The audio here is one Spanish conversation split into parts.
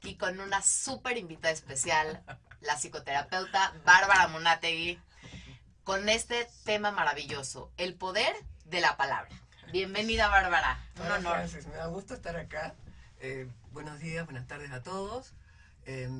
y con una súper invitada especial, la psicoterapeuta Bárbara Munátegui, con este tema maravilloso, el poder de la palabra. Bienvenida, Bárbara. Un Hola, honor. Francis, me da gusto estar acá. Buenos días, buenas tardes a todos.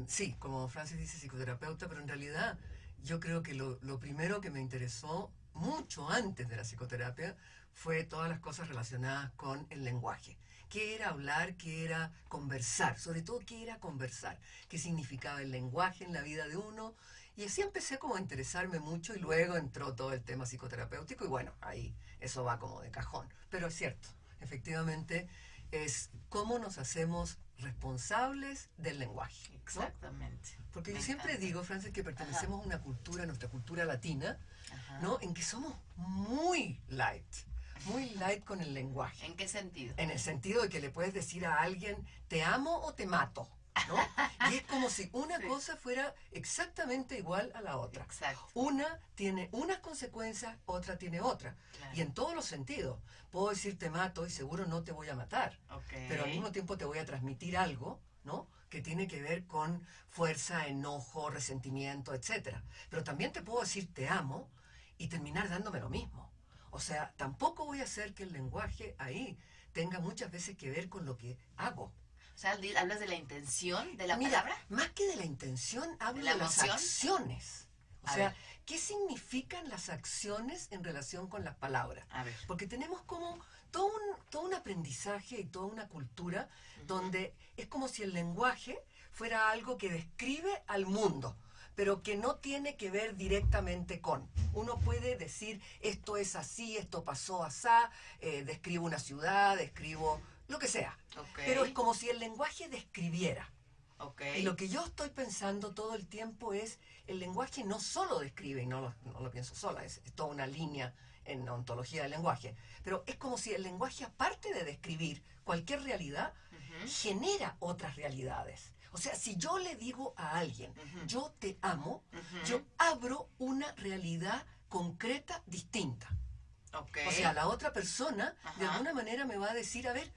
Sí, como Francis dice, psicoterapeuta, pero en realidad yo creo que lo primero que me interesó mucho antes de la psicoterapia fue todas las cosas relacionadas con el lenguaje. ¿Qué era hablar? ¿Qué era conversar? Sobre todo, ¿qué era conversar? ¿Qué significaba el lenguaje en la vida de uno? Y así empecé como a interesarme mucho y luego entró todo el tema psicoterapéutico y bueno, ahí eso va como de cajón. Pero es cierto, efectivamente es cómo nos hacemos responsables del lenguaje, ¿no? Exactamente. Porque Me yo siempre encanta. digo, Francis, que pertenecemos Ajá. a una cultura, nuestra cultura latina, Ajá. ¿no? En que somos muy light con el lenguaje. ¿En qué sentido? En el sentido de que le puedes decir a alguien, te amo o te mato, ¿no? Y es como si una Sí. cosa fuera exactamente igual a la otra. Exacto. Una tiene unas consecuencias, otra tiene otra. Claro. Y en todos los sentidos. Puedo decir te mato y seguro no te voy a matar. Ok. Pero al mismo tiempo te voy a transmitir algo, ¿no? Que tiene que ver con fuerza, enojo, resentimiento, etc. Pero también te puedo decir te amo y terminar dándome lo mismo. O sea, tampoco voy a hacer que el lenguaje ahí tenga muchas veces que ver con lo que hago. O sea, hablas de la intención de la Mira, palabra. más que de la intención, hablo ¿De la de las emoción? acciones. O A sea, ver. ¿qué significan las acciones en relación con las palabras? A ver. Porque tenemos como todo un aprendizaje y toda una cultura donde es como si el lenguaje fuera algo que describe al mundo, pero que no tiene que ver directamente con. Uno puede decir, esto es así, esto pasó asá, describo una ciudad, describo lo que sea. Ok. Pero es como si el lenguaje describiera. Ok. Y lo que yo estoy pensando todo el tiempo es, el lenguaje no solo describe, y no lo pienso sola, es toda una línea en ontología del lenguaje, pero es como si el lenguaje, aparte de describir cualquier realidad, genera otras realidades. O sea, si yo le digo a alguien, yo te amo, yo abro una realidad concreta distinta. Ok. O sea, la otra persona de Ajá. alguna manera me va a decir, a ver,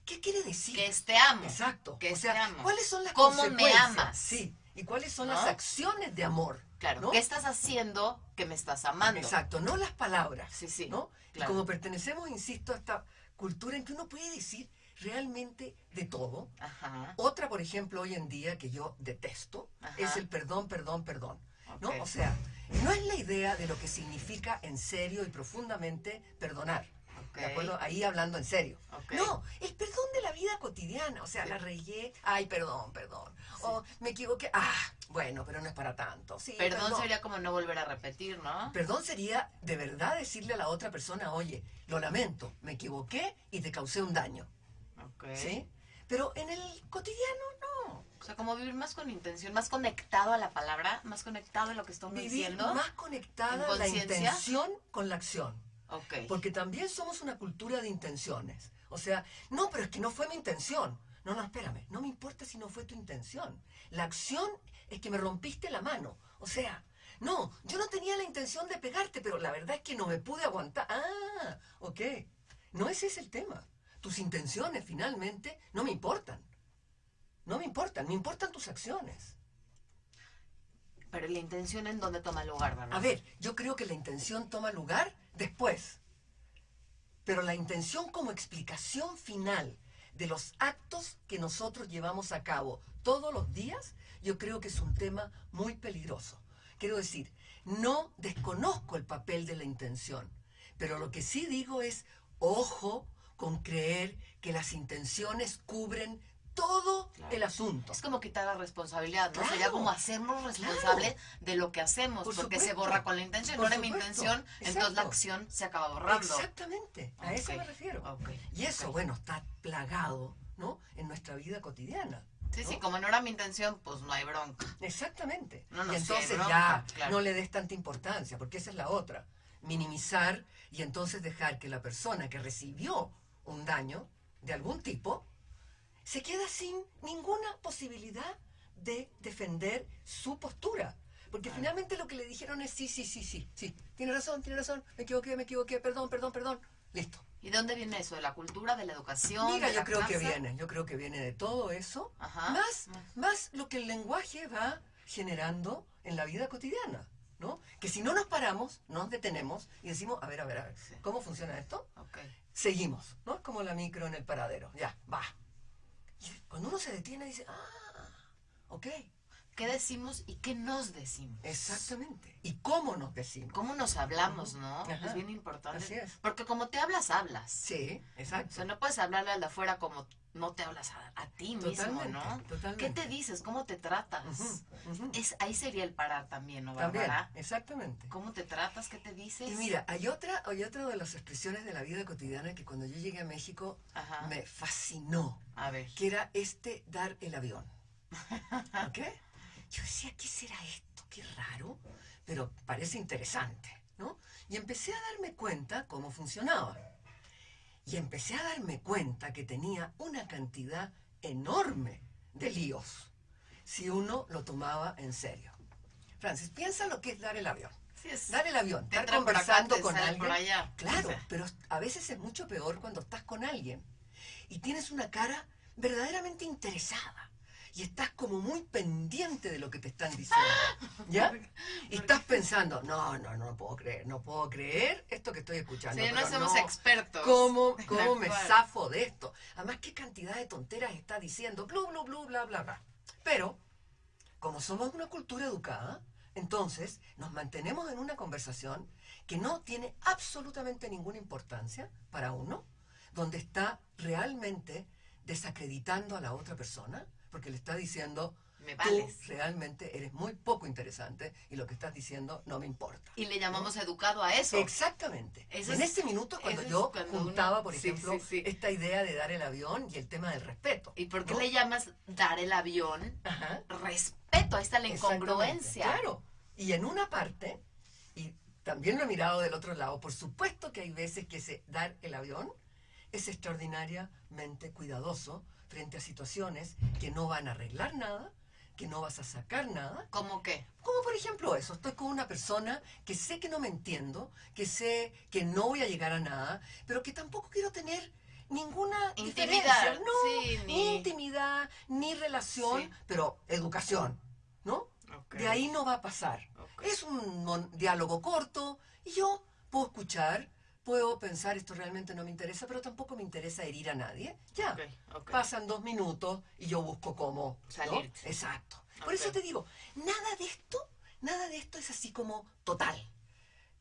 ¿qué quiere decir? Que te amo. Exacto. Que O sea, te amo. ¿cuáles son las ¿Cómo me consecuencias? amas? Sí. ¿Y cuáles son ¿No? las acciones de amor? Claro. ¿no? ¿Qué estás haciendo que me estás amando? Exacto, no las palabras. Sí, sí. ¿no? Claro. Y como pertenecemos, insisto, a esta cultura en que uno puede decir realmente de todo. Ajá. Otra, por ejemplo, hoy en día que yo detesto, Ajá. es el perdón, perdón, perdón. ¿no? Ok. O sea, no es la idea de lo que significa en serio y profundamente perdonar. Ok. ¿De acuerdo? Ahí hablando en serio. Ok. No, el perdón de la vida cotidiana. O sea, Sí. la regué. Ay, perdón, perdón. Sí. O me equivoqué. Ah, bueno, pero no es para tanto. Sí, Perdón sería como no volver a repetir, ¿no? Perdón sería de verdad decirle a la otra persona, oye, lo lamento, me equivoqué y te causé un daño. Ok. ¿Sí? Pero en el cotidiano no. O sea, como vivir más con intención, más conectado a la palabra, más conectado a lo que está uno Vivir diciendo. más conectada ¿En la conciencia? intención con la acción. Ok. Porque también somos una cultura de intenciones. O sea, no, pero es que no fue mi intención. No, no, espérame, no me importa si no fue tu intención. La acción es que me rompiste la mano. O sea, no, yo no tenía la intención de pegarte, pero la verdad es que no me pude aguantar. Ah, ok. No ese es el tema. Tus intenciones finalmente no me importan. No me importan tus acciones. Pero la intención en dónde toma lugar, ¿verdad? A ver, yo creo que la intención toma lugar después. Pero la intención como explicación final de los actos que nosotros llevamos a cabo todos los días, yo creo que es un tema muy peligroso. Quiero decir, no desconozco el papel de la intención, pero lo que sí digo es, ojo con creer que las intenciones cubren todo Claro. el asunto. Es como quitar la responsabilidad, ¿no? Claro. Sería como hacernos responsables de lo que hacemos, Por porque se supuesto. borra con la intención. Por No era mi supuesto. intención, entonces la Exacto. acción se acaba borrando. Exactamente, a eso Ok. me refiero. Ok. Y eso, Ok. bueno, está plagado, ¿no? En nuestra vida cotidiana. Sí, ¿no? sí, como no era mi intención, pues no hay bronca. Exactamente. No, no, y sí hay entonces bronca, ya claro. no le des tanta importancia, porque esa es la otra. Minimizar y entonces dejar que la persona que recibió un daño de algún tipo se queda sin ninguna posibilidad de defender su postura. Porque Claro. finalmente lo que le dijeron es sí, tiene razón, me equivoqué, perdón, perdón, perdón. Listo. ¿Y de dónde viene eso? ¿De la cultura, de la educación, Mira, de la yo creo casa? que viene de todo eso, Ajá. más más lo que el lenguaje va generando en la vida cotidiana, ¿no? Que si no nos paramos, nos detenemos y decimos, a ver, Sí. ¿cómo funciona esto? Ok. Seguimos, ¿no? Es como la micro en el paradero, ya, va. Y cuando uno se detiene dice, ok, ¿Qué decimos y qué nos decimos? exactamente. ¿Y cómo nos decimos? ¿Cómo nos hablamos, no? Ajá. Es bien importante. Así es. Porque como te hablas, hablas. Sí, O exacto. sea, no puedes hablarle al de afuera como no te hablas a ti mismo, Totalmente, ¿no? totalmente. ¿Qué te dices? ¿Cómo te tratas? Ujú, ujú. Ahí sería el parar también, ¿no, También, Bárbara? exactamente. ¿Cómo te tratas? ¿Qué te dices? Y mira, hay otra de las expresiones de la vida cotidiana que cuando yo llegué a México Ajá. me fascinó, A ver. que era dar el avión. ¿Ok? Yo decía, ¿qué será esto? Qué raro, pero parece interesante, ¿no? Y empecé a darme cuenta cómo funcionaba. Y empecé a darme cuenta que tenía una cantidad enorme de líos si uno lo tomaba en serio. Francis, piensa lo que es dar el avión. Sí, es. Dar el avión, Te estar entra por acá, conversando te con sale alguien. por allá. Claro, O sea. pero a veces es mucho peor cuando estás con alguien y tienes una cara verdaderamente interesada y estás como muy pendiente de lo que te están diciendo, ¿ya? Y estás pensando, no puedo creer esto que estoy escuchando. Sí, no pero somos expertos. ¿Cómo Tal me cual. zafo de esto? Además, ¿qué cantidad de tonteras está diciendo? Blu, blu, blu, bla, bla, bla. Pero, como somos una cultura educada, entonces nos mantenemos en una conversación que no tiene absolutamente ninguna importancia para uno, donde está realmente desacreditando a la otra persona, porque le está diciendo, Me tú vales. realmente eres muy poco interesante y lo que estás diciendo no me importa. Y le llamamos educado a eso. Exactamente. Eso En es- ese minuto cuando eso es yo cuando juntaba, uno- por sí, ejemplo, sí. esta idea de dar el avión y el tema del respeto. ¿Y por qué ¿no? le llamas dar el avión? Ajá. Respeto, ahí está la Exactamente, incongruencia. Claro. Y en una parte, y también lo he mirado del otro lado, por supuesto que hay veces que ese dar el avión es extraordinariamente cuidadoso frente a situaciones que no van a arreglar nada, que no vas a sacar nada. ¿Cómo qué? Como por ejemplo eso, estoy con una persona que sé que no me entiendo, que sé que no voy a llegar a nada, pero que tampoco quiero tener ninguna Intimidad, diferencia, no, sí, ni intimidad, ni relación, Sí. pero educación, ¿no? Ok. De ahí no va a pasar. Ok. Es un diálogo corto y yo puedo escuchar, puedo pensar esto realmente no me interesa, pero tampoco me interesa herir a nadie. Ya, Ok. pasan 2 minutos y yo busco cómo ¿no? Salirte. Exacto. Por Ok. eso te digo, nada de esto es así como total.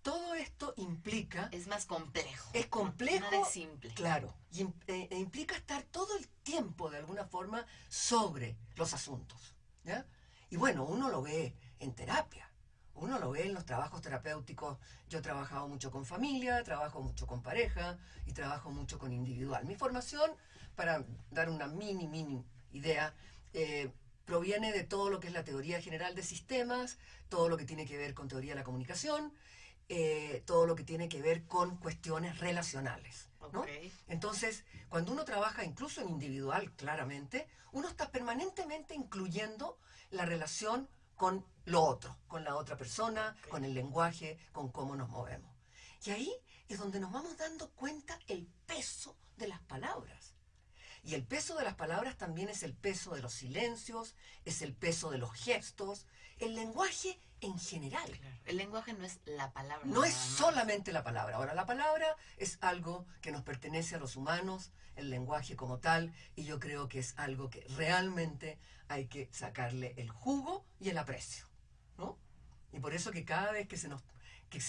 Todo esto implica, Es más complejo. es complejo, Nada es simple. claro, y implica estar todo el tiempo de alguna forma sobre los asuntos, ¿ya? Y bueno, uno lo ve en terapia, uno lo ve en los trabajos terapéuticos. Yo he trabajado mucho con familia, trabajo mucho con pareja y trabajo mucho con individual. Mi formación, para dar una mini idea, proviene de todo lo que es la teoría general de sistemas, todo lo que tiene que ver con teoría de la comunicación, todo lo que tiene que ver con cuestiones relacionales, ¿no? Ok. Entonces, cuando uno trabaja incluso en individual, claramente, uno está permanentemente incluyendo la relación con lo otro, con la otra persona, Ok. con el lenguaje, con cómo nos movemos. Y ahí es donde nos vamos dando cuenta el peso de las palabras. Y el peso de las palabras también es el peso de los silencios, es el peso de los gestos, el lenguaje en general. Claro. El lenguaje no es la palabra. No es nada más. solamente la palabra. Ahora, la palabra es algo que nos pertenece a los humanos, el lenguaje como tal, y yo creo que es algo que realmente hay que sacarle el jugo y el aprecio, ¿no? Y por eso que cada vez que se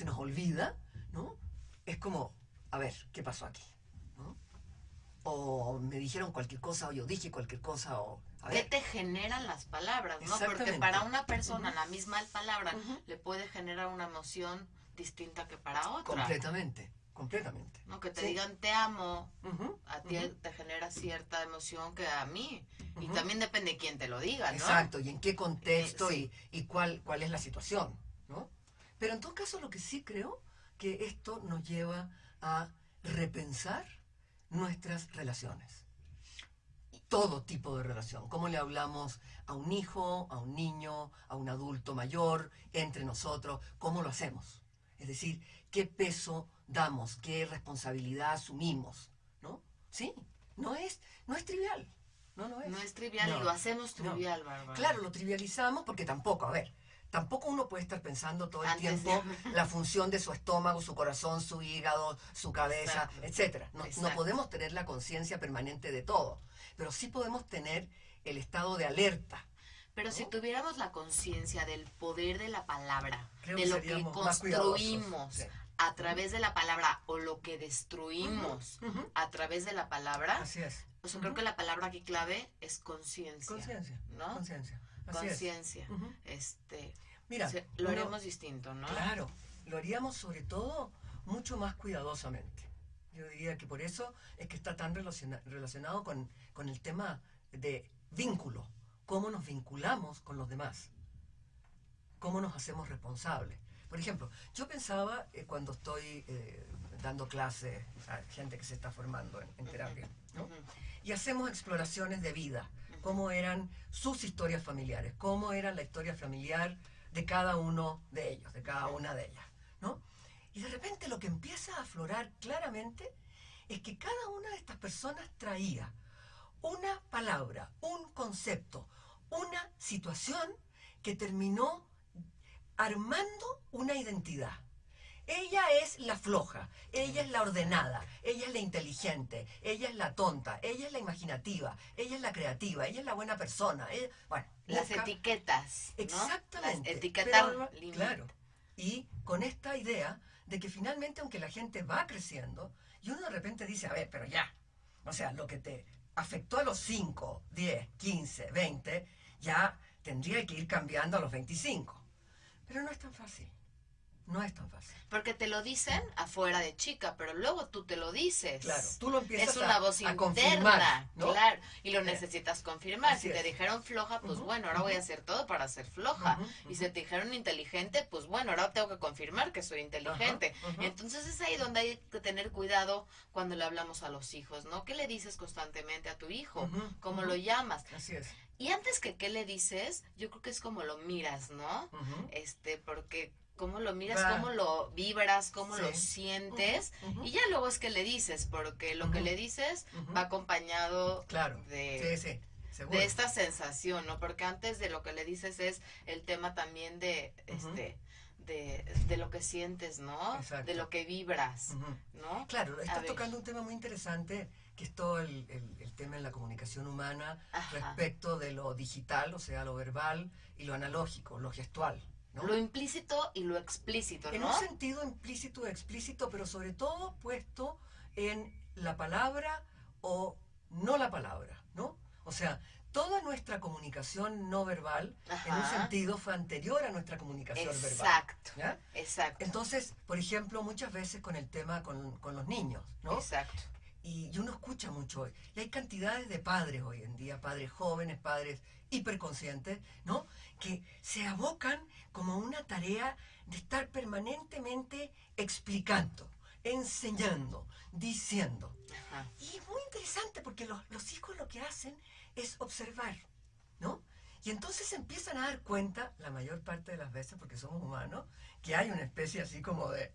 nos olvida, ¿no? Es como, a ver, ¿qué pasó aquí? ¿No? O me dijeron cualquier cosa, o yo dije cualquier cosa, o... A ¿Qué ver, te generan las palabras, no? Porque Exactamente. para una persona Ujú. la misma palabra Ujú. le puede generar una emoción distinta que para otra. completamente. ¿No? Que te Sí. digan te amo, Ujú, a ti ujú. te genera cierta emoción que a mí. Y Ujú. también depende de quién te lo diga, ¿no? Exacto, y en qué contexto Sí. y cuál es la situación, ¿no? Pero en todo caso lo que sí creo que esto nos lleva a repensar nuestras relaciones. Todo tipo de relación. Cómo le hablamos a un hijo, a un niño, a un adulto mayor, entre nosotros, cómo lo hacemos. Es decir, qué peso damos, qué responsabilidad asumimos, ¿no? Sí, no es trivial. no lo es. No es trivial No, y lo hacemos no. trivial, Bárbara. Claro, lo trivializamos porque tampoco, a ver, tampoco uno puede estar pensando todo el Antes tiempo de- la función de su estómago, su corazón, su hígado, su cabeza, Exacto. etcétera. No Exacto. podemos tener la conciencia permanente de todo, pero sí podemos tener el estado de alerta. Pero ¿no? si tuviéramos la conciencia del poder de la palabra, Creo de que lo que seríamos más cuidadosos, construimos sí. a través de la palabra o lo que destruimos Ujú. a través de la palabra, Así es. o sea, creo que la palabra aquí clave es conciencia. Conciencia, ¿no? conciencia. Así es. Conciencia. Ujú. Mira, Lo uno- haremos distinto, ¿no? Claro, lo haríamos sobre todo mucho más cuidadosamente. Yo diría que por eso es que está tan relacionado con el tema de vínculo, cómo nos vinculamos con los demás, cómo nos hacemos responsables. Por ejemplo, yo pensaba cuando estoy dando clases a gente que se está formando en terapia, ¿no? Ujú. Y hacemos exploraciones de vida, cómo eran sus historias familiares, cómo era la historia familiar de cada uno de ellos, de cada una de ellas, ¿no? Y de repente lo que empieza a aflorar claramente es que cada una de estas personas traía una palabra, un concepto, una situación que terminó armando una identidad. Ella es la floja, ella es la ordenada, ella es la inteligente, ella es la tonta, ella es la imaginativa, ella es la creativa, ella es la buena persona. Bueno, Las busca- etiquetas, ¿no? Exactamente. Las etiquetar Pero, límite. claro. Y con esta idea de que finalmente, aunque la gente va creciendo, y uno de repente dice, a ver, pero ya. O sea, lo que te afectó a los 5, 10, 15, 20, ya tendría que ir cambiando a los 25. Pero no es tan fácil. No es tan fácil. Porque te lo dicen afuera de chica, pero luego tú te lo dices. Claro, tú lo empiezas es una a- voz a interna, confirmar, ¿no? claro, y lo necesitas confirmar. Así Si te es. dijeron floja, pues Ujú, bueno, ahora voy a hacer todo para ser floja. Ujú, Y si te dijeron inteligente, pues bueno, ahora tengo que confirmar que soy inteligente. Ajá, ajá. Entonces es ahí donde hay que tener cuidado cuando le hablamos a los hijos, ¿no? ¿Qué le dices constantemente a tu hijo? Ujú, ¿Cómo ujú. lo llamas? Así es. Y antes que qué le dices, yo creo que es como lo miras, ¿no? Ujú. Porque cómo lo miras, Va. cómo lo vibras, cómo Sí. lo sientes, Ujú, ujú. y ya luego es que le dices, porque lo que Ujú. le dices Ujú. va acompañado Claro. de, Sí, sí. Seguro. de esta sensación, ¿no? Porque antes de lo que le dices es el tema también de, Ujú. de lo que sientes, ¿no? Exacto. De lo que vibras, Ujú. ¿no? Claro, estás ver. tocando un tema muy interesante, que es todo el tema en la comunicación humana Ajá. respecto de lo digital, o sea, lo verbal, y lo analógico, lo gestual, ¿no? Lo implícito y lo explícito, En ¿no? un sentido implícito, explícito, pero sobre todo puesto en la palabra o no la palabra, ¿no? O sea, toda nuestra comunicación no verbal, en un Ajá. sentido, fue anterior a nuestra comunicación verbal. Exacto, ¿Ya? exacto, Entonces, por ejemplo, muchas veces con el tema con los niños, ¿no? exacto. Y uno escucha mucho hoy. Y hay cantidades de padres hoy en día, padres jóvenes, padres hiperconscientes, ¿no? Que se abocan como a una tarea de estar permanentemente explicando, enseñando, diciendo. Ajá. Y es muy interesante porque los hijos lo que hacen es observar, ¿no? Y entonces se empiezan a dar cuenta, la mayor parte de las veces, porque somos humanos, que hay una especie así como de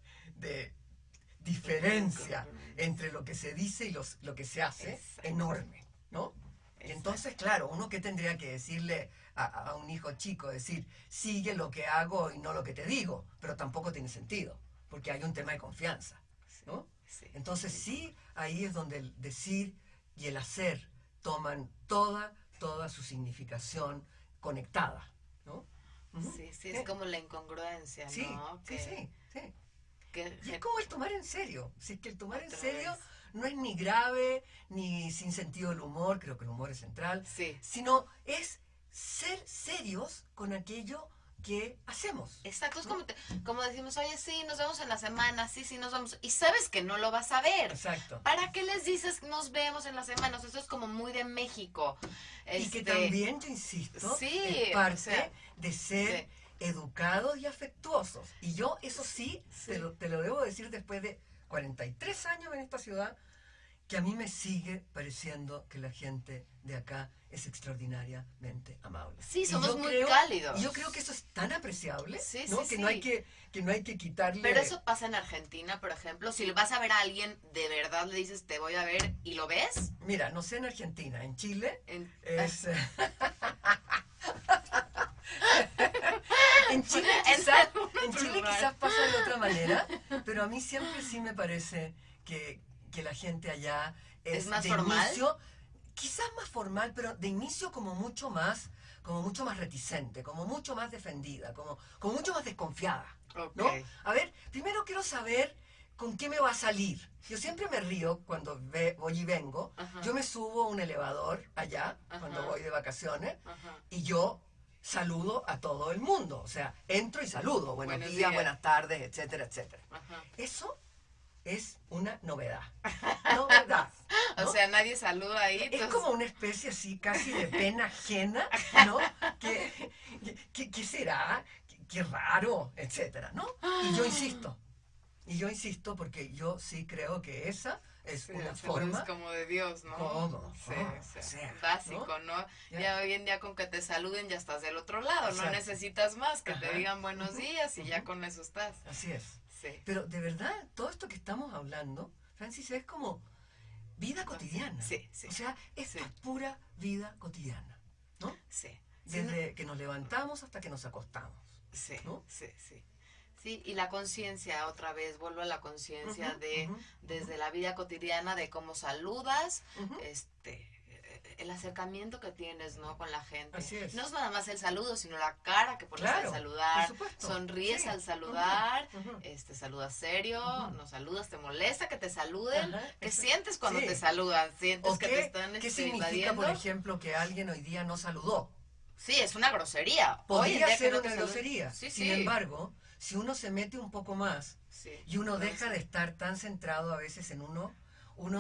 diferencia entre lo que se dice y lo que se hace, Exacto. enorme, ¿no? Y Exacto. entonces, claro, uno que tendría que decirle a un hijo chico, decir, sigue lo que hago y no lo que te digo, pero tampoco tiene sentido, porque hay un tema de confianza, ¿no? Sí. Entonces sí, ahí es donde el decir y el hacer toman toda su significación conectada, ¿no? Ujú. Sí, sí, es como la incongruencia, Sí, ¿no? sí, sí, sí. Que, Y es como el tomar en serio. Si es que el tomar en Otra serio vez. no es ni grave, ni sin sentido del humor, creo que el humor es central, Sí, sino es ser serios con aquello que hacemos. exacto, es ¿no? como decimos, oye, sí, nos vemos en la semana, sí, sí, nos vemos, y sabes que no lo vas a ver. Exacto. ¿Para qué les dices nos vemos en la semana? O sea, eso es como muy de México. Y que también, yo insisto, sí, es parte o sea, de ser educados y afectuosos. Y yo, eso sí, Sí. te lo debo decir después de 43 años en esta ciudad, que a mí me sigue pareciendo que la gente de acá es extraordinariamente amable. Sí, Y somos yo muy creo- cálidos. Y yo creo que eso es tan apreciable, Sí, ¿no? sí, Que sí. no hay que no hay que quitarle. Pero eso pasa en Argentina, por ejemplo. Si le vas a ver a alguien, de verdad le dices, te voy a ver, y lo ves. Mira, no sé en Argentina, en Chile En, es. En Chile En quizás, algunos en Chile lugares. quizás pasa de otra manera, pero a mí siempre sí me parece que la gente allá ¿Es más de formal? inicio, quizás más formal, pero de inicio como mucho más reticente, como mucho más defendida, como mucho más desconfiada, ¿no? Ok. A ver, primero quiero saber con qué me va a salir. Yo siempre me río cuando voy y vengo. Ajá. Yo me subo a un elevador allá, cuando Ajá. voy de vacaciones, Ajá. y yo saludo a todo el mundo. O sea, entro y saludo. Buenos Buenos días, días. buenas tardes, etcétera, etcétera. Ajá. Eso es una novedad. Novedad. ¿no? O sea, nadie saluda ahí. Es entonces- como una especie así, casi de pena ajena, ¿no? ¿Qué será? Qué raro, etcétera, ¿no? Y yo insisto porque yo sí creo que esa es Sí, una el saludo forma. es como de Dios, ¿no? ¿Cómo? Sí, ¿Cómo? sí. O sea, Básico, ¿no? Ya. Ya hoy en día con que te saluden ya estás del otro lado, no Exacto. necesitas más, que te Ajá. digan buenos Ujú. días y ya Ujú. con eso estás. Así es. Sí. Pero de verdad, todo esto que estamos hablando, Francis, es como vida cotidiana. Sí, sí. O sea, esto Sí. es pura vida cotidiana, ¿no? Sí. Sí, Desde que nos levantamos hasta que nos acostamos. sí, ¿no? sí, sí. Sí, y la conciencia, otra vez, vuelvo a la conciencia Ujú, de, ujú, desde la vida cotidiana, de cómo saludas, Ujú. el acercamiento que tienes, ¿no? Con la gente. Así es. No es nada más el saludo, sino la cara que pones Claro, al saludar. por supuesto. Sonríes Sí. al saludar, Ujú, ujú. saludas serio, Ujú. no saludas, te molesta que te saluden. Ajá, ¿Qué eso- sientes cuando sí. te saludan? ¿Sientes ¿O que te están qué significa, invadiendo? por ejemplo, que alguien hoy día no saludó? Sí, es una grosería. Hoy en Podría día que ser no te una saluden- grosería. Sí, Sin sí. embargo, si uno se mete un poco más Sí, y uno entonces- deja de estar tan centrado a veces en uno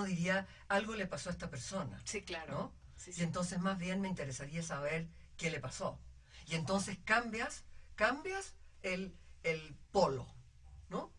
diría, algo le pasó a esta persona. Sí, claro. ¿No? Sí, Y sí. entonces más bien me interesaría saber qué le pasó. Y entonces cambias el polo, ¿no?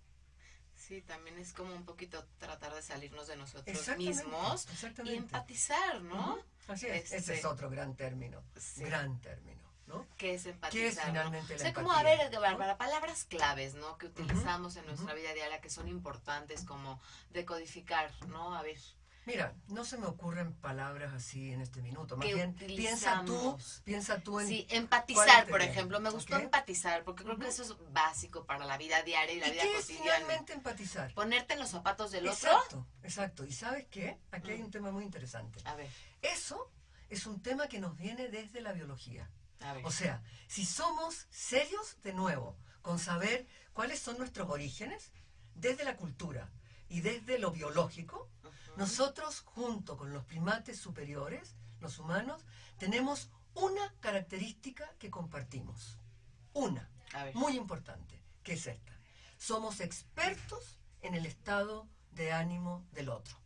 Sí, también es como un poquito tratar de salirnos de nosotros Exactamente, mismos y exactamente. empatizar, ¿no? Ujú, así es. Ese es otro gran término. Sí. Gran término, ¿no? ¿Qué es empatizar? ¿Qué es ¿no? finalmente O la sea, como, empatía, a ver, ¿no? Bárbara, palabras claves, ¿no? Que utilizamos en Ujú, nuestra ujú. vida diaria que son importantes como decodificar, ¿no? A ver, Mira, no se me ocurren palabras así en este minuto. Más ¿qué bien, utilizamos? piensa tú en... Sí, ¿cuáles empatizar, te por vienen? ejemplo. Me gustó ¿Ok? empatizar porque creo que eso es básico para la vida diaria y la ¿Y vida qué es cotidiana. finalmente empatizar? Ponerte en los zapatos del otro. Exacto, exacto. ¿Y sabes qué? Aquí hay Mm. un tema muy interesante. A ver, Eso es un tema que nos viene desde la biología. a ver. O sea, si somos serios de nuevo con saber cuáles son nuestros orígenes, desde la cultura y desde lo biológico, Ujú. nosotros junto con los primates superiores, los humanos, tenemos una característica que compartimos. Una, A ver. muy importante, que es esta. Somos expertos en el estado de ánimo del otro.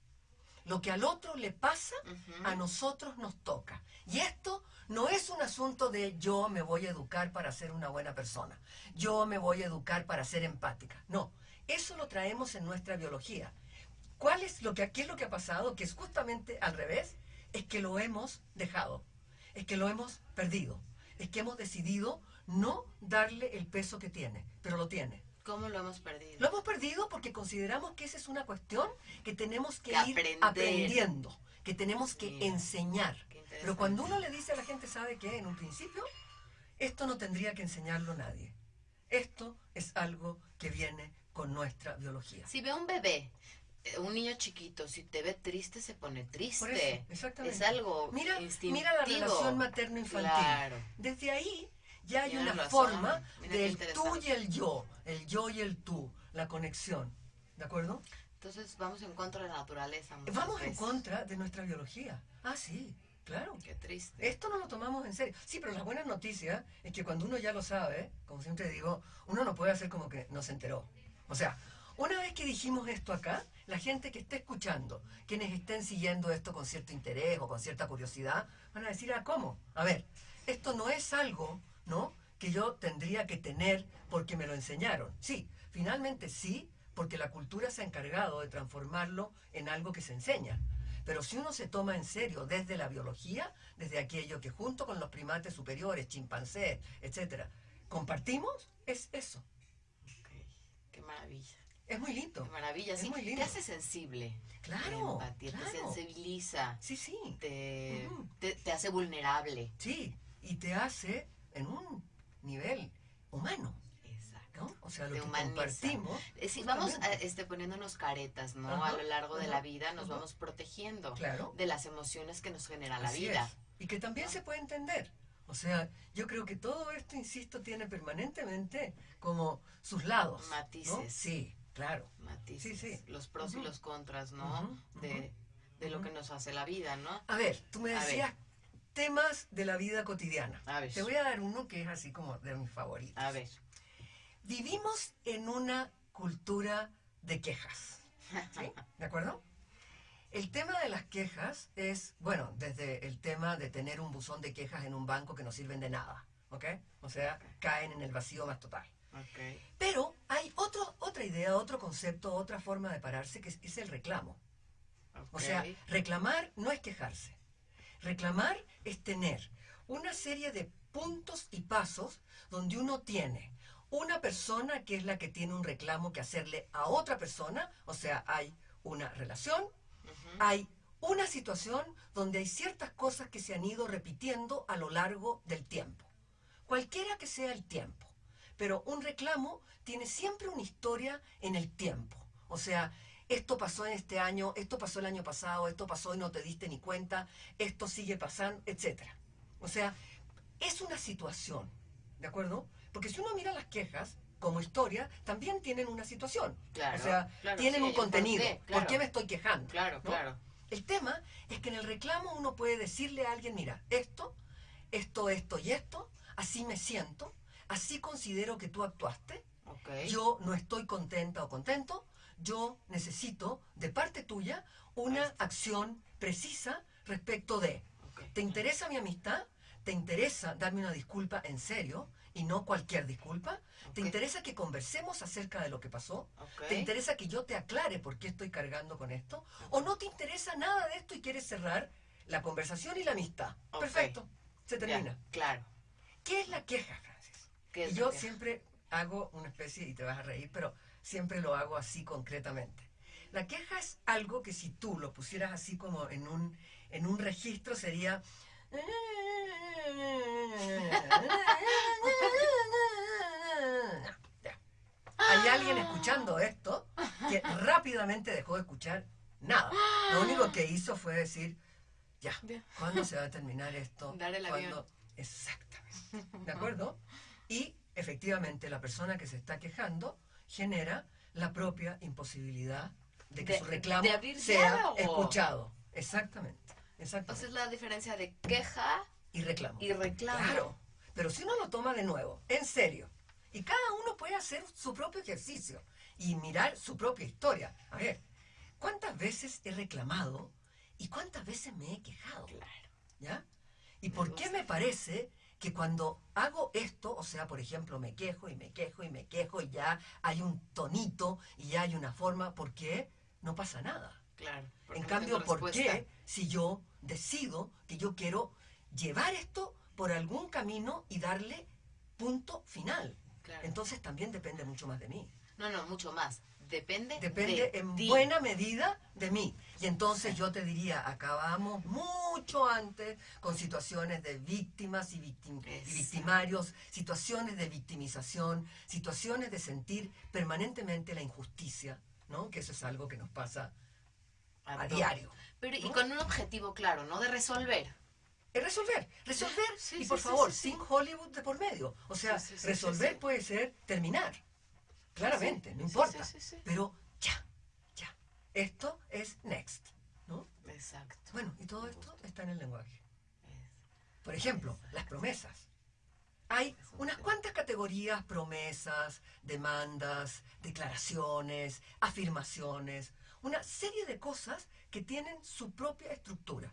Lo que al otro le pasa, Ujú. a nosotros nos toca. Y esto no es un asunto de yo me voy a educar para ser una buena persona, yo me voy a educar para ser empática. No, eso lo traemos en nuestra biología. ¿Qué es lo que ha pasado? Que es justamente al revés, es que lo hemos dejado, es que lo hemos perdido, es que hemos decidido no darle el peso que tiene, pero lo tiene. ¿Cómo lo hemos perdido? Lo hemos perdido porque consideramos que esa es una cuestión que tenemos que Que ir aprender. aprendiendo, que tenemos que Mira, enseñar. qué interesante. Pero cuando uno le dice a la gente, ¿sabe qué? En un principio, esto no tendría que enseñarlo nadie. Esto es algo que viene con nuestra biología. Si ve un bebé, un niño chiquito, si te ve triste, se pone triste. Por eso, exactamente. Es algo Mira instintivo. la relación materno-infantil. Claro. Desde ahí ya hay Tienes una razón. forma Mira qué del tú interesante. y el yo y el tú, la conexión. ¿De acuerdo? Entonces vamos en contra de la naturaleza. muchas Vamos en veces. contra de nuestra biología. Ah, sí, claro. Qué triste. Esto no lo tomamos en serio. Sí, pero la buena noticia es que cuando uno ya lo sabe, como siempre digo, uno no puede hacer como que no se enteró. O sea, una vez que dijimos esto acá, la gente que esté escuchando, quienes estén siguiendo esto con cierto interés o con cierta curiosidad, van a decir, ¿cómo? A ver, esto no es algo, ¿no?, que yo tendría que tener porque me lo enseñaron. Sí, finalmente sí, porque la cultura se ha encargado de transformarlo en algo que se enseña. Pero si uno se toma en serio desde la biología, desde aquello que junto con los primates superiores, chimpancés, etcétera, compartimos, es eso. Ok, qué maravilla. Es muy lindo. Qué maravilla, es sí. muy lindo. Te hace sensible. Claro, Empatía, claro. te sensibiliza. Sí, sí. Te hace vulnerable. Sí, y te hace en un nivel humano. Exacto. ¿No? O sea, lo Te que humaniza. compartimos. Sí, vamos justamente. poniéndonos caretas, ¿no? Ajá, A lo largo de ajá, la vida nos ajá. vamos protegiendo Claro. de las emociones que nos genera la Así vida. es. Y que también ¿no? se puede entender. O sea, yo creo que todo esto, insisto, tiene permanentemente como sus lados. ¿No? Matices. Sí, claro. Matices. Sí, sí. Los pros y los contras, ¿no? Ujú, De lo que nos hace la vida, ¿no? A ver, tú me A decías temas de la vida cotidiana. A ver. Te voy a dar uno que es así como de mis favoritos. A ver. Vivimos en una cultura de quejas. ¿Sí? ¿De acuerdo? El tema de las quejas es, bueno, desde el tema de tener un buzón de quejas en un banco que no sirven de nada, ¿ok? O sea, caen en el vacío más total. Okay. Pero hay otra idea, otro concepto, otra forma de pararse que es el reclamo. Okay. O sea, reclamar no es quejarse. Reclamar es tener una serie de puntos y pasos donde uno tiene una persona que es la que tiene un reclamo que hacerle a otra persona, o sea, hay una relación, hay una situación donde hay ciertas cosas que se han ido repitiendo a lo largo del tiempo, cualquiera que sea el tiempo, pero un reclamo tiene siempre una historia en el tiempo, o sea, esto pasó en este año, esto pasó el año pasado, esto pasó y no te diste ni cuenta, esto sigue pasando, etc. O sea, es una situación, ¿de acuerdo? Porque si uno mira las quejas como historia, también tienen una situación. Claro, o sea, claro, tienen sí, un contenido. ¿por qué? Claro. ¿Por qué me estoy quejando? Claro, ¿no? claro. El tema es que en el reclamo uno puede decirle a alguien, mira, esto y esto, así me siento, así considero que tú actuaste, Okay. yo no estoy contenta o contento, yo necesito de parte tuya una acción precisa respecto de, Okay. ¿te interesa mi amistad? ¿Te interesa darme una disculpa en serio y no cualquier disculpa? ¿Te interesa que conversemos acerca de lo que pasó? Okay. ¿Te interesa que yo te aclare por qué estoy cargando con esto? ¿O no te interesa nada de esto y quieres cerrar la conversación y la amistad? Perfecto, se termina. Ya, claro. ¿Qué es la queja, Francis? ¿Qué es y yo queja? siempre hago una especie, y te vas a reír, pero siempre lo hago así concretamente. La queja es algo que si tú lo pusieras así como en un registro sería... Hay alguien escuchando esto que rápidamente dejó de escuchar nada. Lo único que hizo fue decir, ya, ¿cuándo se va a terminar esto? Dar el avión. Exactamente. ¿De acuerdo? Y efectivamente la persona que se está quejando genera la propia imposibilidad de que su reclamo sea diálogo. escuchado. Exactamente. Entonces es la diferencia de queja y reclamo. Y reclamo. Claro. Pero si uno lo toma de nuevo, en serio, y cada uno puede hacer su propio ejercicio y mirar su propia historia. A ver, ¿cuántas veces he reclamado y cuántas veces me he quejado? Claro. ¿Ya? ¿Y por qué me parece que cuando hago esto, o sea, por ejemplo, me quejo y me quejo y me quejo y ya hay un tonito y ya hay una forma, ¿por qué no pasa nada? Claro. En cambio, ¿por qué si yo decido que yo quiero llevar esto por algún camino y darle punto final? Claro. Entonces también depende mucho más de mí. No, mucho más. Depende en buena medida de mí. Y entonces yo te diría, acabamos mucho antes con situaciones de víctimas y victimarios, situaciones de victimización, situaciones de sentir permanentemente la injusticia, ¿no? Que eso es algo que nos pasa a diario. Pero, ¿no? Y con un objetivo claro, ¿no? De resolver. Resolver, sí, y por favor, sin Hollywood de por medio. O sea, resolver puede ser terminar. Claramente, no importa. Pero ya. Esto es next, ¿no? Exacto. Bueno, y todo esto está en el lenguaje. Por ejemplo, las promesas. Hay unas cuantas categorías, promesas, demandas, declaraciones, afirmaciones, una serie de cosas que tienen su propia estructura.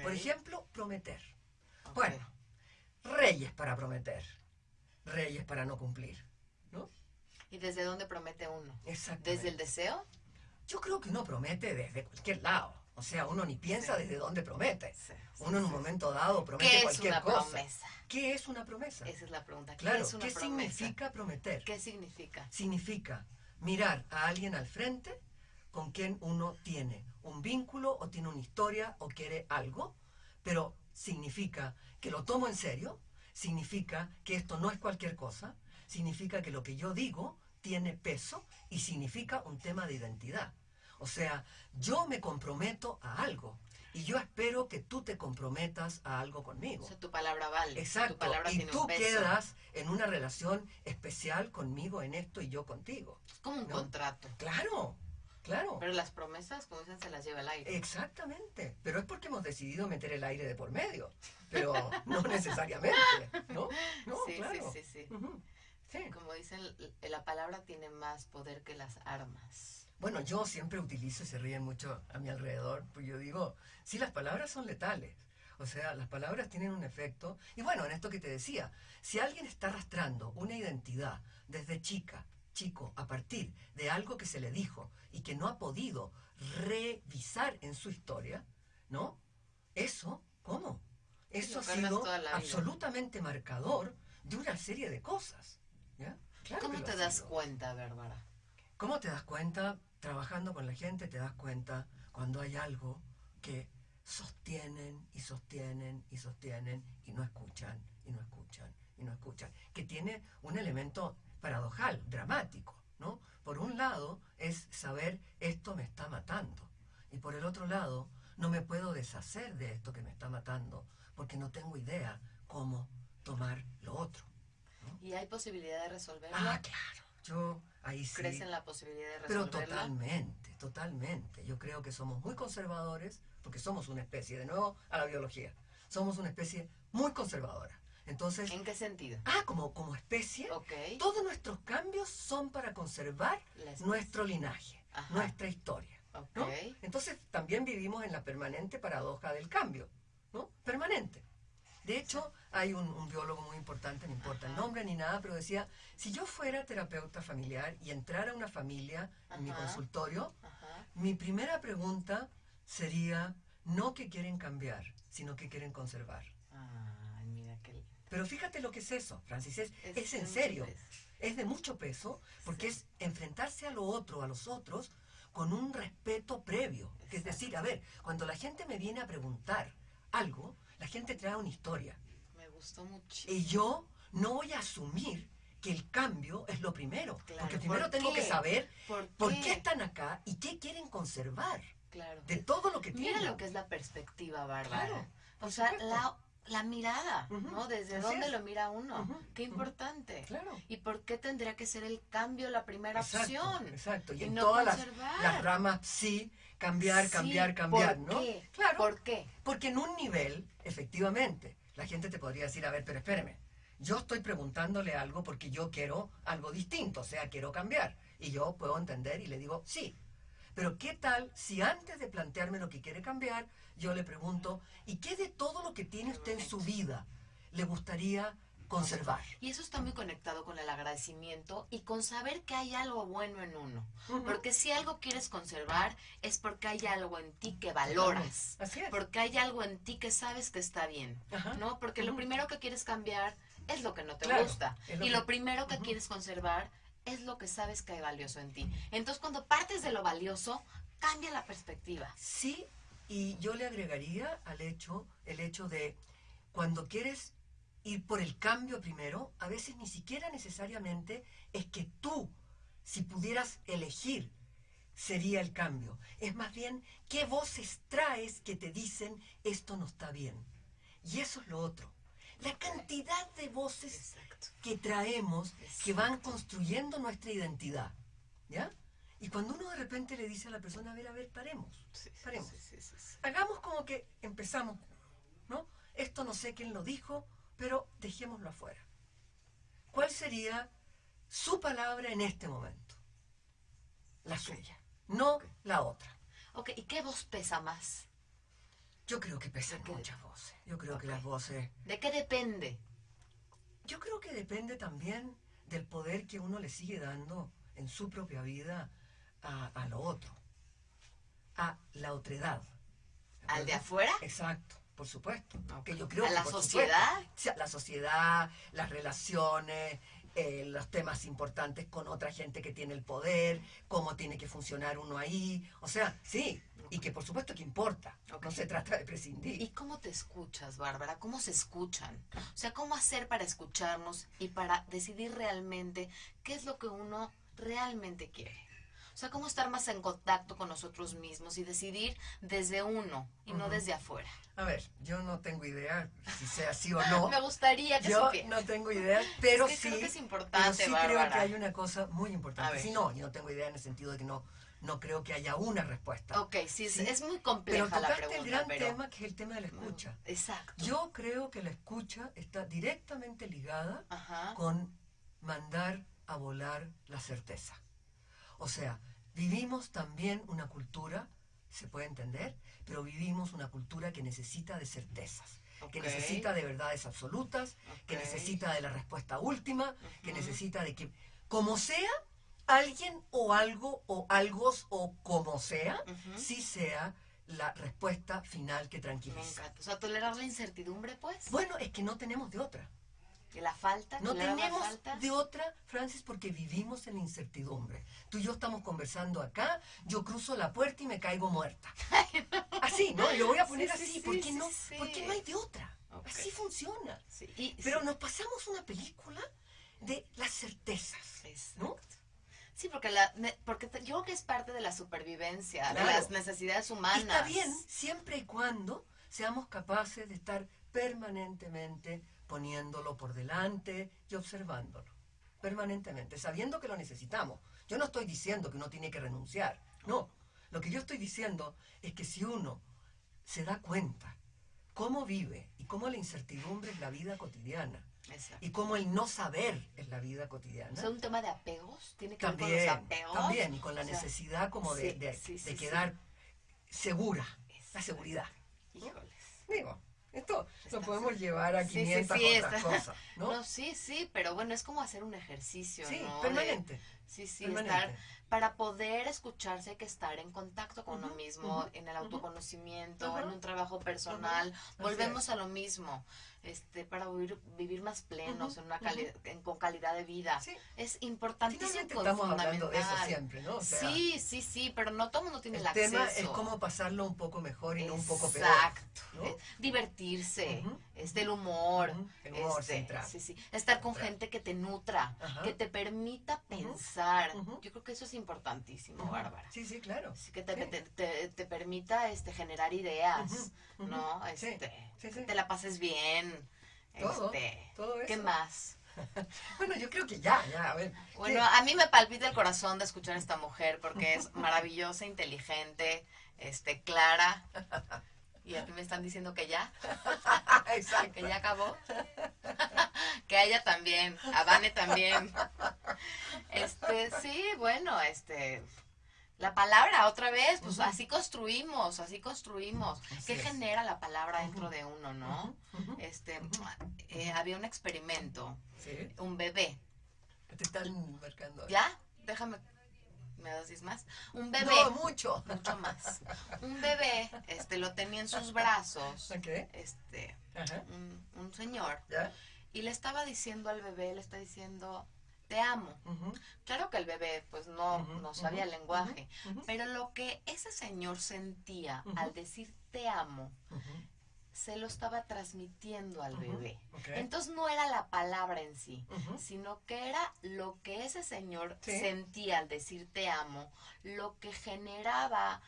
Por ejemplo, prometer. Bueno, reyes para prometer, reyes para no cumplir, ¿no? ¿Y desde dónde promete uno? Exactamente. ¿Desde el deseo? Yo creo que uno promete desde cualquier lado. O sea, uno ni piensa Sí. desde dónde promete. Sí, Uno en un sí. momento dado promete ¿Qué es cualquier una cosa. promesa? ¿Qué es una promesa? Esa es la pregunta. ¿Qué Claro, es una ¿qué promesa? significa prometer? ¿Qué significa? Significa mirar a alguien al frente con quien uno tiene un vínculo o tiene una historia o quiere algo, pero significa que lo tomo en serio, significa que esto no es cualquier cosa, significa que lo que yo digo tiene peso y significa un tema de identidad. O sea, yo me comprometo a algo y yo espero que tú te comprometas a algo O conmigo. sea, tu palabra vale. Tu Exacto, palabra y tiene un tú peso. quedas en una relación especial conmigo en esto y yo contigo. Es como un ¿no? contrato. Claro, claro. Pero las promesas, como dicen, se las lleva el aire. Exactamente, pero es porque hemos decidido meter el aire de por medio, pero no necesariamente, ¿no? No, Sí, claro. sí, sí, sí. Ujú. Sí. Como dicen, la palabra tiene más poder que las armas. Bueno, yo siempre utilizo, y se ríen mucho a mi alrededor, pues yo digo, sí, las palabras son letales. O sea, las palabras tienen un efecto. Y bueno, en esto que te decía, si alguien está arrastrando una identidad desde chico, a partir de algo que se le dijo y que no ha podido revisar en su historia, ¿no? Eso, ¿cómo? Eso lo ha cargas sido toda la vida. absolutamente marcador de una serie de cosas. ¿Ya? Claro ¿Cómo que lo te ha das sido. cuenta, Bárbara? ¿Cómo te das cuenta? Trabajando con la gente te das cuenta cuando hay algo que sostienen y sostienen y sostienen y no escuchan y no escuchan y no escuchan. Que tiene un elemento paradojal, dramático, ¿no? Por un lado es saber esto me está matando y por el otro lado no me puedo deshacer de esto que me está matando porque no tengo idea cómo tomar lo otro. ¿No? ¿Y hay posibilidad de resolverlo? Ah, claro. Yo ahí sí. ¿Crees en la posibilidad de Pero resolverlo? totalmente, totalmente. Yo creo que somos muy conservadores, porque somos una especie, de nuevo a la biología, somos una especie muy conservadora. Entonces, ¿En qué sentido? como especie, Ok. todos nuestros cambios son para conservar La especie. nuestro linaje, Ajá. nuestra historia. Ok. ¿No? Entonces, también vivimos en la permanente paradoja del cambio, ¿no? Permanente. De hecho, hay un biólogo muy importante, no importa el nombre ni nada, pero decía, si yo fuera terapeuta familiar y entrara a una familia en mi Ajá. consultorio, Ajá. mi primera pregunta sería, no que quieren cambiar, sino que quieren conservar. Ay, mira qué... Pero fíjate lo que es eso, Francis, es de en mucho serio, peso. es de mucho peso, porque Sí. es enfrentarse a lo otro, a los otros, con un respeto previo. Que es decir, a ver, cuando la gente me viene a preguntar algo, la gente trae una historia. Me gustó muchísimo. Y yo no voy a asumir que el cambio es lo primero. Claro, Porque primero ¿por tengo qué? que saber ¿Por por qué? qué están acá y qué quieren conservar Claro. de todo lo que Mira tienen. lo que es la perspectiva, Bárbara. Claro, O por sea, supuesto. la mirada, Ujú, ¿no? Desde así dónde es. lo mira uno. Ujú, Qué ujú. importante. Claro. ¿Y por qué tendría que ser el cambio la primera opción? Exacto. Y Y en no todas conservar. las ramas, sí, cambiar, Sí, cambiar, ¿por ¿no? qué? Claro. ¿Por qué? Porque en un nivel, efectivamente, la gente te podría decir, a ver, pero espéreme, yo estoy preguntándole algo porque yo quiero algo distinto, o sea, quiero cambiar. Y yo puedo entender y le digo, sí. Pero ¿qué tal si antes de plantearme lo que quiere cambiar, yo le pregunto, ¿y qué de todo lo que tiene Qué usted en su bonito. vida le gustaría conservar? Y eso está muy conectado con el agradecimiento y con saber que hay algo bueno en uno. Ujú. Porque si algo quieres conservar es porque hay algo en ti que valoras. Así es. Porque hay algo en ti que sabes que está bien. Ajá. ¿No? Porque lo Ujú. primero que quieres cambiar es lo que no te Claro, gusta. es lo Y que- lo primero que Ujú. quieres conservar es lo que sabes que hay valioso en ti. Entonces, cuando partes de lo valioso, cambia la perspectiva. Sí, y yo le agregaría al hecho, el hecho de cuando quieres ir por el cambio primero, a veces ni siquiera necesariamente es que tú, si pudieras elegir, sería el cambio. Es más bien qué voces traes que te dicen esto no está bien. Y eso es lo otro. La cantidad de voces Exacto. que traemos que van construyendo nuestra identidad. ¿Ya? Y cuando uno de repente le dice a la persona, a ver, paremos, paremos. Sí. Hagamos como que empezamos, ¿no? Esto no sé quién lo dijo, pero dejémoslo afuera. ¿Cuál sería su palabra en este momento? La suya, no la otra. Ok, ¿y qué voz pesa más? Yo creo que pesan ¿De qué? muchas voces. Yo creo que Ok. las voces... ¿De qué depende? Yo creo que depende también del poder que uno le sigue dando en su propia vida a lo otro, a la otredad. ¿Al de afuera? Exacto, por supuesto. Ok. Que yo creo ¿A que la por sociedad? supuesto, sí, a la sociedad, las relaciones, los temas importantes con otra gente que tiene el poder, cómo tiene que funcionar uno ahí. O sea, sí, y que por supuesto que importa. Ok. No se trata de prescindir. ¿Y cómo te escuchas, Bárbara? ¿Cómo se escuchan? O sea, ¿cómo hacer para escucharnos y para decidir realmente qué es lo que uno realmente quiere? O sea, ¿cómo estar más en contacto con nosotros mismos y decidir desde uno y no desde afuera? A ver, yo no tengo idea si sea así o no. Me gustaría que Yo supieras. no tengo idea, pero Es que sí, creo que es pero importante, sí creo Bárbara. que hay una cosa muy A importante. ver. Sí, no, yo no tengo idea en el sentido de que no creo que haya una respuesta. Ok, sí, Sí, es muy pero compleja la tocaste pregunta, el gran pero... tema que es el tema de la escucha. Exacto. Yo creo que la escucha está directamente ligada Ajá. con mandar a volar la certeza. O sea, vivimos también una cultura, se puede entender, pero vivimos una cultura que necesita de certezas, que Ok. necesita de verdades absolutas, que Ok. necesita de la respuesta última, que Ujú. necesita de que, como sea, alguien o algo o algos o como sea, Ujú. sí sea la respuesta final que Me tranquiliza. encanta. O sea, tolerar la incertidumbre, pues. Bueno, es que no tenemos de otra. Y la falta, No tolerar la tenemos falta. de otra, Francis, porque vivimos en la incertidumbre. Tú y yo estamos conversando acá, yo cruzo la puerta y me caigo muerta. Así, ¿no? Y lo voy a poner Sí, sí, así, sí, ¿por qué sí, no? sí. ¿Por qué no hay de otra? Ok. Así funciona. Sí. Y, Pero sí. nos pasamos una película de las certezas, ¿no? Exacto. Sí, porque, yo creo que es parte de la supervivencia, de Claro. las necesidades humanas. Y está bien siempre y cuando seamos capaces de estar permanentemente poniéndolo por delante y observándolo. Permanentemente, sabiendo que lo necesitamos. Yo no estoy diciendo que uno tiene que renunciar. No. Lo que yo estoy diciendo es que si uno se da cuenta cómo vive y cómo la incertidumbre es la vida cotidiana Exacto. y cómo el no saber es la vida O cotidiana, sea, un tema de apegos, tiene que ver con también, los apegos. también, y con la O sea, necesidad como sí, de sí, quedar segura, la Exacto. seguridad. ¿no? Híjoles. Digo, esto lo Estás- podemos llevar a Sí, 500 sí, otras cosas, ¿no? No, sí, pero bueno, es como hacer un ejercicio, Sí, ¿no? permanente. Sí, Permanente. estar, para poder escucharse hay que estar en contacto con uno Ujú, mismo, ujú, en el ujú. autoconocimiento, Ajá. en un trabajo personal, Así volvemos es. a lo mismo, para vivir más plenos, Ujú, en una con calidad de vida. Sí. Es importantísimo Finalmente y estamos hablando de eso fundamental. siempre, ¿no? O sea, Sí, pero no todo el mundo tiene el el tema acceso. es cómo pasarlo un poco mejor y no un poco peor. Exacto. ¿no? Divertirse, Ujú, el humor, ujú, el humor central. sí. Estar con Central. gente que te nutra, Ajá. que te permita pensar. ujú. Yo creo que eso es importantísimo, Ujú. Bárbara. Sí, sí, claro. Sí, que te, Sí. te permita generar ideas, Ujú, ujú. ¿no? Sí, Que sí. te la pases bien. Todo eso. ¿Qué más? Bueno, yo creo que ya, a ver. Bueno, ¿qué? a mí me palpita el corazón de escuchar a esta mujer porque es maravillosa, inteligente, clara. Y aquí me están diciendo que ya, Exacto. que ya acabó. Que a ella también, a Vane también. Sí, bueno, la palabra otra vez, pues así construimos. Así ¿Qué es. genera la palabra dentro de uno, no? Ujú. Había un experimento, Sí. un bebé, Te están marcando. ¿ya? Déjame, ¿me das 10 más? Un bebé, No, mucho. mucho más. Un bebé, lo tenía en sus brazos, Ok. Ajá. un señor, ¿Ya? y le estaba diciendo al bebé, le está diciendo, te amo. Ujú. Claro que el bebé pues Ujú, no sabía ujú, lenguaje, ujú, ujú. pero lo que ese señor sentía Ujú. al decir te amo, Ujú. se lo estaba transmitiendo al Ujú. bebé. Ok. Entonces no era la palabra en sí, Ujú. sino que era lo que ese señor Sí. sentía al decir te amo, lo que generaba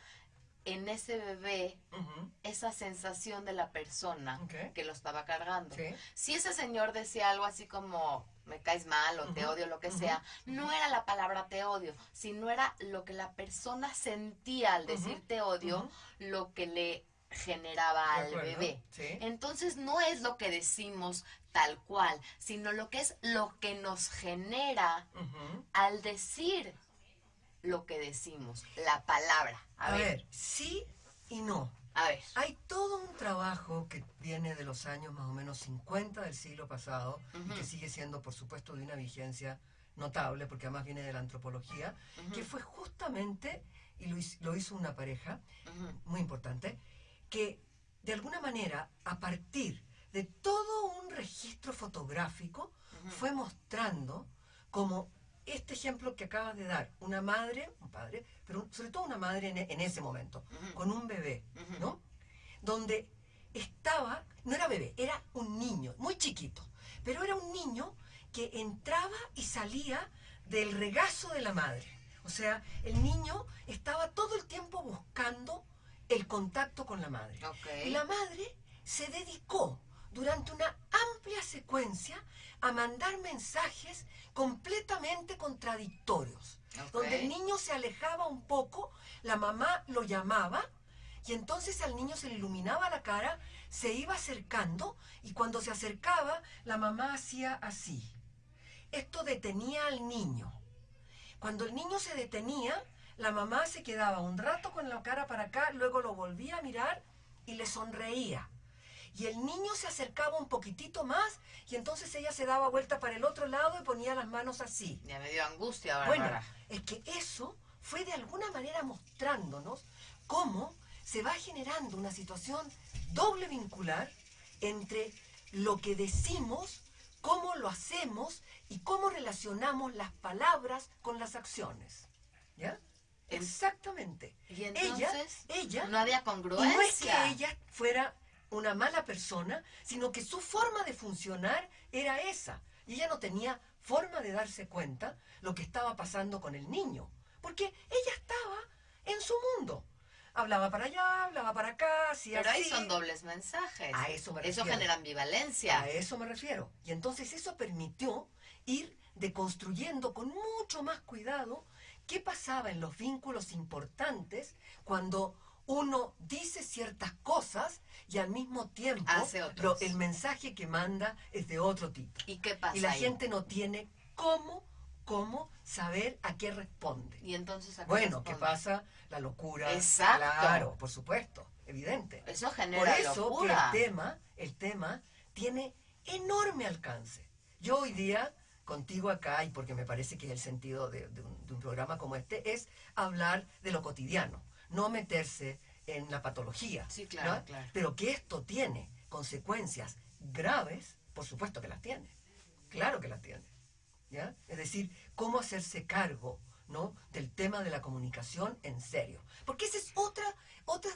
en ese bebé Ujú. esa sensación de la persona Ok. que lo estaba cargando. Sí. Si ese señor decía algo así como me caes mal o te Ujú, odio, lo que ujú, sea, no era la palabra te odio, sino era lo que la persona sentía al decir Ujú, te odio, ujú. lo que le generaba De al acuerdo. bebé. Sí. Entonces no es lo que decimos tal cual, sino lo que es lo que nos genera Ujú. al decir lo que decimos, la palabra. A ver, sí y no. A ver. Hay todo un trabajo que viene de los años más o menos 50 del siglo pasado y que sigue siendo, por supuesto, de una vigencia notable, porque además viene de la antropología, que fue justamente, y lo hizo una pareja muy importante, que de alguna manera, a partir de todo un registro fotográfico, fue mostrando como este ejemplo que acabas de dar, una madre, un padre, pero sobre todo una madre en ese momento, con un bebé, ¿no? Donde estaba, no era bebé, era un niño, muy chiquito, pero era un niño que entraba y salía del regazo de la madre. O sea, el niño estaba todo el tiempo buscando el contacto con la madre. Okay. Y la madre se dedicó durante una amplia secuencia a mandar mensajes completamente contradictorios. Okay. Donde el niño se alejaba un poco, la mamá lo llamaba y entonces al niño se le iluminaba la cara, se iba acercando y cuando se acercaba la mamá hacía así. Esto detenía al niño. Cuando el niño se detenía, la mamá se quedaba un rato con la cara para acá, luego lo volvía a mirar y le sonreía. Y el niño se acercaba un poquitito más y entonces ella se daba vuelta para el otro lado y ponía las manos así. Ya me dio angustia, Bárbara. Bueno, es que eso fue de alguna manera mostrándonos cómo se va generando una situación doble vincular entre lo que decimos, cómo lo hacemos y cómo relacionamos las palabras con las acciones. ¿Ya? Exactamente. Y entonces ella no había congruencia. Y no es que ella fuera una mala persona, sino que su forma de funcionar era esa. Y ella no tenía forma de darse cuenta lo que estaba pasando con el niño. Porque ella estaba en su mundo. Hablaba para allá, hablaba para acá, hacía Pero así. ahí son dobles mensajes. A eso me refiero. Eso genera ambivalencia. A eso me refiero. Y entonces eso permitió ir deconstruyendo con mucho más cuidado qué pasaba en los vínculos importantes cuando uno dice ciertas cosas y al mismo tiempo hace otros. El mensaje que manda es de otro tipo. ¿Y qué pasa Y la ahí? gente no tiene cómo saber a qué responde. Y entonces, ¿a qué bueno, responde? ¿qué pasa? La locura. Exacto. Claro, por supuesto, evidente. Eso genera Por eso locura. que el tema tiene enorme alcance. Yo hoy día, contigo acá, y porque me parece que es el sentido de un programa como este, es hablar de lo cotidiano, no meterse en la patología. Sí, claro, ¿no? claro. Pero que esto tiene consecuencias graves, por supuesto que las tiene. Claro que las tiene. ¿Ya? Es decir, cómo hacerse cargo, ¿no?, del tema de la comunicación en serio. Porque esa es otra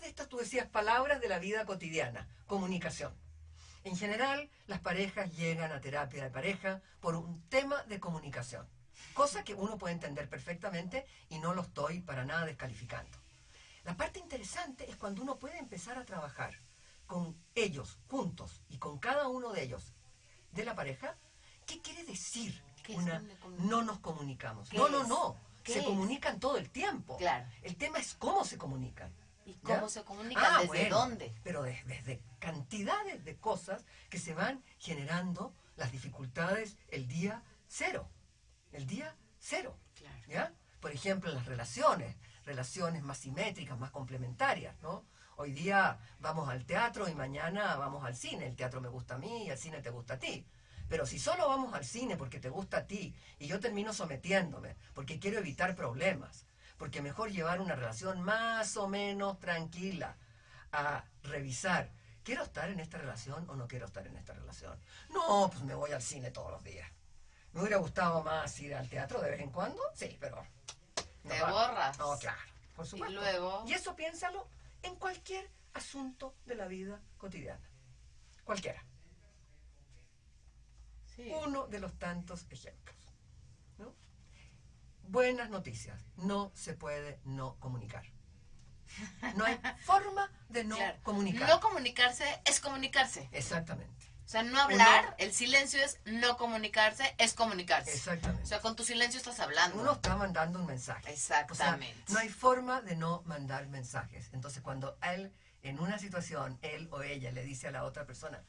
de estas, tú decías, palabras de la vida cotidiana, comunicación. En general, las parejas llegan a terapia de pareja por un tema de comunicación, cosa que uno puede entender perfectamente y no lo estoy para nada descalificando. La parte interesante es cuando uno puede empezar a trabajar con ellos juntos y con cada uno de ellos de la pareja. ¿Qué quiere decir no nos comunicamos? No. Se comunican todo el tiempo. Claro. El tema es cómo se comunican. ¿Y cómo se comunican? ¿Desde bueno, dónde? Pero desde cantidades de cosas que se van generando las dificultades el día cero. El día cero. Claro. ¿Ya? Por ejemplo, las relaciones más simétricas, más complementarias, ¿no? Hoy día vamos al teatro y mañana vamos al cine. El teatro me gusta a mí y el cine te gusta a ti. Pero si solo vamos al cine porque te gusta a ti y yo termino sometiéndome porque quiero evitar problemas, porque mejor llevar una relación más o menos tranquila a revisar, ¿quiero estar en esta relación o no quiero estar en esta relación? No, pues me voy al cine todos los días. ¿Me hubiera gustado más ir al teatro de vez en cuando? Sí, pero... ¿Te borras? No, claro, por supuesto. Y luego... Y eso piénsalo en cualquier asunto de la vida cotidiana. Cualquiera. Sí. Uno de los tantos ejemplos, ¿no? Buenas noticias. No se puede no comunicar. No hay forma de no comunicar. No comunicarse es comunicarse. Exactamente. O sea, no hablar, el silencio es no comunicarse, es comunicarse. Exactamente. O sea, con tu silencio estás hablando. Uno está mandando un mensaje. Exactamente. O sea, no hay forma de no mandar mensajes. Entonces, cuando él, en una situación, él o ella le dice a la otra persona,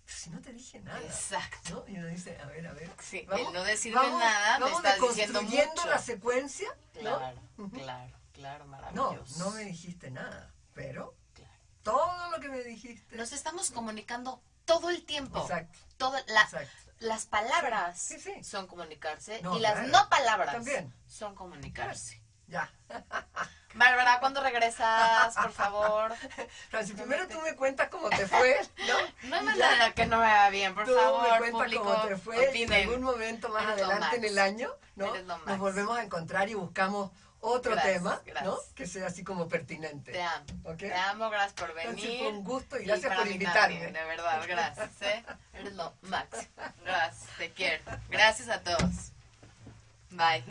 si no te dije nada. Exacto. ¿No? Y uno dice, a ver. Sí, el no decirme nada me estás diciendo mucho. la secuencia. Claro, ¿no? claro, maravilloso. No me dijiste nada, pero claro, todo lo que me dijiste. Nos estamos comunicando todo el tiempo. Exacto. Exacto. Las palabras sí. son comunicarse No, y las claro. no palabras También son comunicarse. Ya. Bárbara, ¿cuándo regresas, por favor? Francis, primero tú me cuentas cómo te fue, ¿no? No me digas que no me va bien, por Tú favor, me cuentas público, cómo te fue y en opinen. algún momento más Eres lo adelante en max. el año, ¿no? Eres lo max. Nos volvemos a encontrar y buscamos otro Gracias, tema, ¿no? gracias. Que sea así como pertinente. Te amo. ¿Ok? Te amo, gracias por Francis, venir. fue un gusto y Y gracias para por mí invitarme. también, de verdad, gracias, ¿eh? Eres lo máximo. Gracias, te quiero. Gracias a todos. Bye.